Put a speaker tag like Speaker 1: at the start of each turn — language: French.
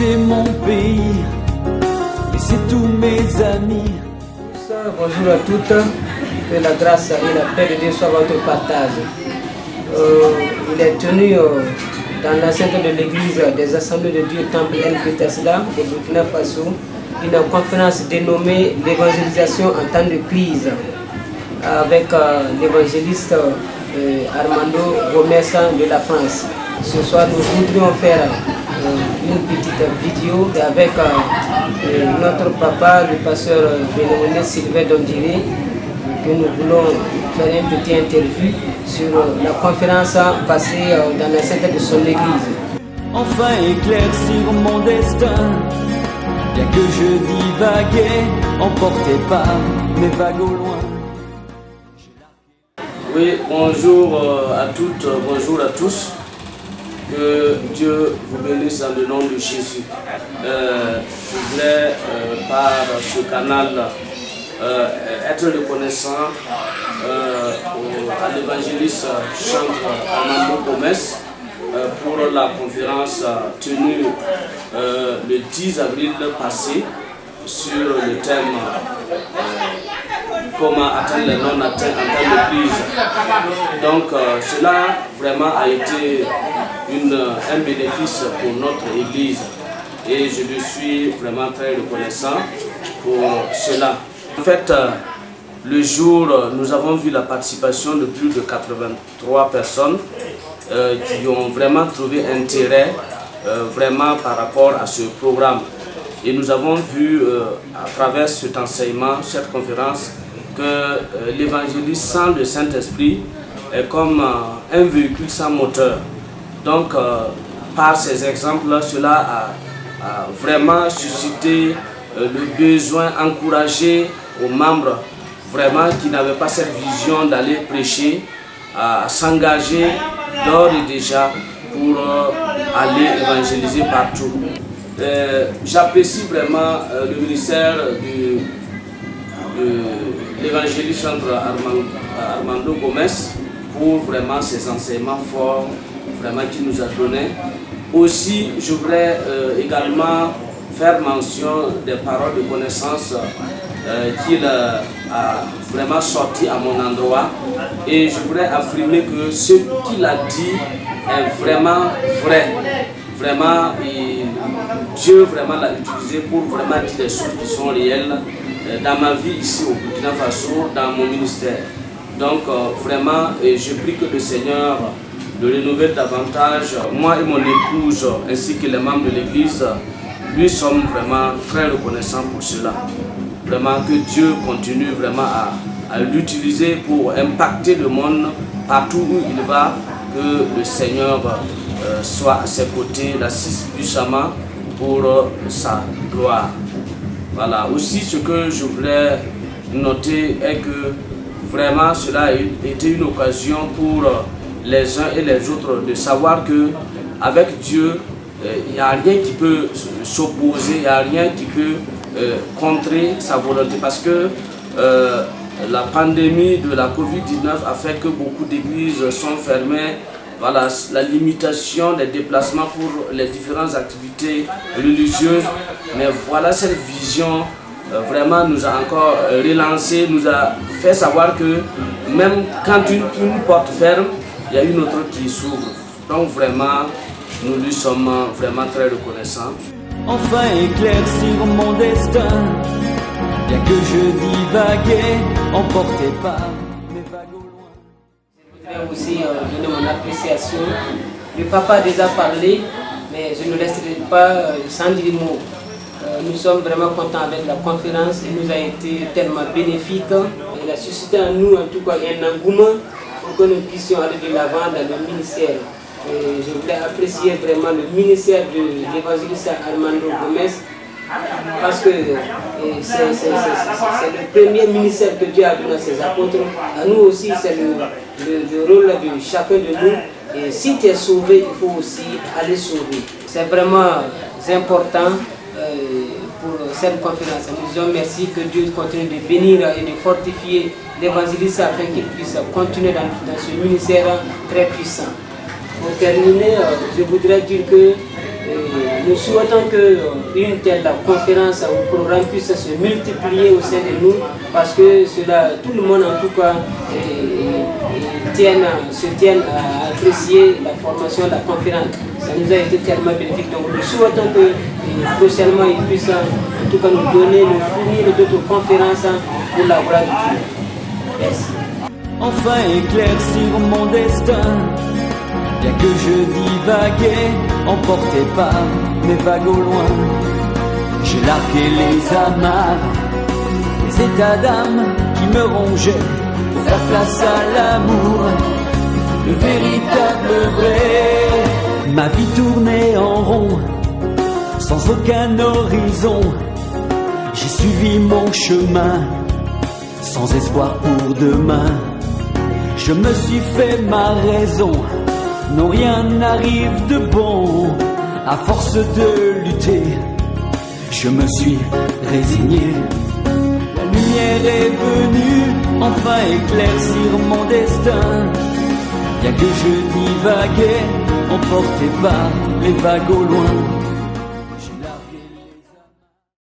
Speaker 1: quitter mon pays, laisser tous mes amis.
Speaker 2: Bonjour à toutes, que la grâce et la paix de Dieu soient votre partage. Il est tenu dans l'enceinte de l'église des Assemblées de Dieu Temple El Bethesda de Burkina Faso une conférence dénommée l'évangélisation en temps de crise avec l'évangéliste Armando Gomez de la France. Ce soir, nous voudrions faire une petite vidéo avec notre papa, le pasteur Bénémoné Sylvain Dondiré, que nous voulons faire une petite interview sur la conférence passée dans l'enceinte de son église.
Speaker 1: Enfin éclaircir mon destin, bien que je divaguais, emporté par mes vagues au loin.
Speaker 3: Oui, bonjour à toutes, bonjour à tous. Que Dieu vous bénisse dans le nom de Jésus. Je voulais par ce canal être reconnaissant à l'évangéliste chantre Armando Gomez pour la conférence tenue le 10 avril passé sur le thème comment atteindre les non atteints en temps de crise. Donc cela vraiment a été un bénéfice pour notre Église et je lui suis vraiment très reconnaissant pour cela. En fait, le jour, nous avons vu la participation de plus de 83 personnes qui ont vraiment trouvé intérêt vraiment par rapport à ce programme. Et nous avons vu à travers cet enseignement, cette conférence, que l'évangéliste sans le Saint-Esprit est comme un véhicule sans moteur. Donc, par ces exemples-là, cela a vraiment suscité le besoin, encouragé aux membres vraiment qui n'avaient pas cette vision d'aller prêcher, à s'engager d'ores et déjà pour aller évangéliser partout. J'apprécie vraiment le ministère de l'évangéliste chantre Armando Gomez pour vraiment ses enseignements forts vraiment qu'il nous a donné. Aussi, je voudrais également faire mention des paroles de connaissance qu'il a vraiment sorti à mon endroit et je voudrais affirmer que ce qu'il a dit est vraiment vrai. Vraiment, Dieu vraiment l'a utilisé pour vraiment dire des choses qui sont réelles dans ma vie ici au Burkina Faso, dans mon ministère. Donc vraiment, je prie que le Seigneur le renouvelle davantage. Moi et mon épouse, ainsi que les membres de l'église, nous sommes vraiment très reconnaissants pour cela. Vraiment que Dieu continue vraiment à l'utiliser pour impacter le monde partout où il va, que le Seigneur soit à ses côtés, l'assiste puissamment pour sa gloire. Voilà. Aussi, ce que je voulais noter est que vraiment cela a été une occasion pour les uns et les autres de savoir que avec Dieu, il n'y a rien qui peut s'opposer, il n'y a rien qui peut contrer sa volonté parce que la pandémie de la Covid-19 a fait que beaucoup d'églises sont fermées. Voilà, la limitation des déplacements pour les différentes activités religieuses. Mais voilà, cette vision vraiment nous a encore relancé, nous a fait savoir que même quand une porte ferme, il y a une autre qui s'ouvre. Donc vraiment, nous lui sommes vraiment très reconnaissants.
Speaker 1: Enfin éclaircir mon destin, bien que je divaguais, emporté par mes vagues au loin.
Speaker 2: Je voudrais aussi donner mon appréciation. Le papa a déjà parlé, mais je ne laisserai pas sans dire mot. Nous sommes vraiment contents avec la conférence, elle nous a été tellement bénéfique. Elle a suscité en nous en tout cas un engouement pour que nous puissions aller de l'avant dans le ministère. Et je voulais apprécier vraiment le ministère de l'évangéliste Armando Gomez parce que c'est le premier ministère que Dieu a donné à ses apôtres. À nous aussi, c'est le rôle de chacun de nous. Et si tu es sauvé, il faut aussi aller sauver. C'est vraiment important pour cette conférence. Nous disons merci, que Dieu continue de bénir et de fortifier l'évangéliste afin qu'il puisse continuer dans ce ministère très puissant. Pour terminer, je voudrais dire que Nous souhaitons qu'une telle conférence ou programme puisse se multiplier au sein de nous parce que tout le monde en tout cas se tienne à apprécier la formation de la conférence. Ça nous a été tellement bénéfique. Donc nous souhaitons que prochainement ils puissent en tout cas nous fournir d'autres conférences pour la gloire de Dieu. Merci.
Speaker 1: Enfin éclaircir mon destin, bien que je divaguais, emporté par mes vagues au loin. J'ai largué les amarres, les états d'âme qui me rongeaient pour faire place à l'amour, le véritable vrai. Ma vie tournait en rond, sans aucun horizon. J'ai suivi mon chemin, sans espoir pour demain. Je me suis fait ma raison, non rien n'arrive de bon. À force de lutter, je me suis résigné. La lumière est venue, enfin éclaircir mon destin. Bien que je divaguais, emporté par les vagues au loin.